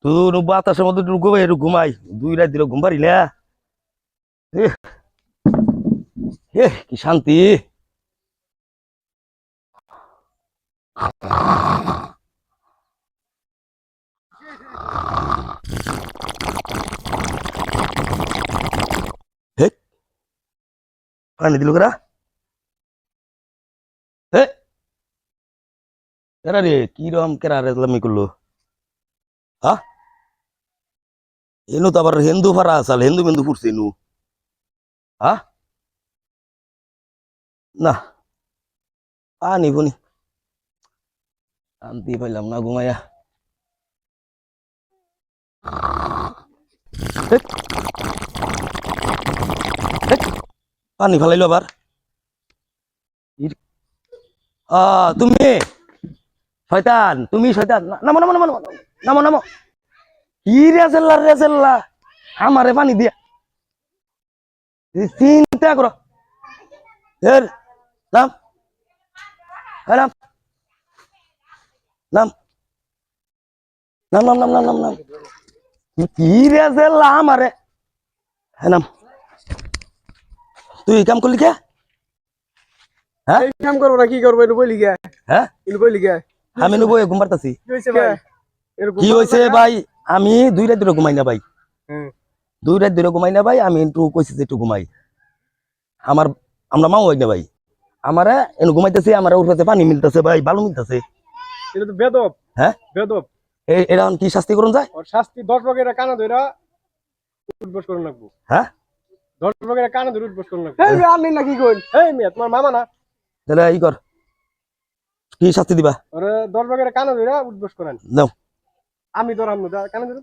তুই বাতাসের মধ্যে একটু ঘুমাই 2 রাত দিলে ঘুম পারি না। কি শান্তি। পানি দিল কেরা কেরা রে কিরম কেরা রে লামি করলো। হ্যাঁ এনু তো আবার হিন্দু ফারা আসাল হিন্দু বিন্দু ফুটছে এনু। হ্যাঁ না পানি ফুনি শান্তি পাইলাম না ঘুমাইয়া। পানি ফেলাইলো আবার। তুমি শয়তান তুমি শয়তান নামো নামো নামো নামো নামো। কি রেসেল্লা আমারে পানি দিয়া চিন্তা করো। নাম নাম নাম নাম নাম নাম নাম নাম নাম কি রেসেল্লা আমারে নাম। তুই কাম করলি কে? হ্যাঁ কাম করবো না কি করবো এনু বইলি গে। হ্যাঁ এনু বইলি গে আমি নবো ঘুম পারতাছি। কি কি হয়েছে ভাই? আমি 2 রাত ধরে ঘুমাই না ভাই। হ্যাঁ 2 রাত ধরে ঘুমাই না ভাই। আমি একটু কইছি যে একটু ঘুমাই। আমার আমরা মাও হয় না ভাই। আমারে এনে ঘুমাইতেছে আমার উপরে পানি মিলতেছে ভাই ভালো মিলতেছে। এটা তো বেদব। হ্যাঁ বেদব। এটা কি শাস্তি করুন যায়? ওর শাস্তি 10 বগেরা কানা ধইরা উঠবস করন লাগবো। হ্যাঁ 10 বগেরা কানা ধরে উঠবস করন লাগবো। এই আমি না কি কইন? এই মিয়া তোমার মামা না? তাহলে ই কর কি শাস্তি দিবা? ওরে 10 বগেরা কানা ধইরা উঠবস করেন। নাও আমি ধরাম না কানা ধরে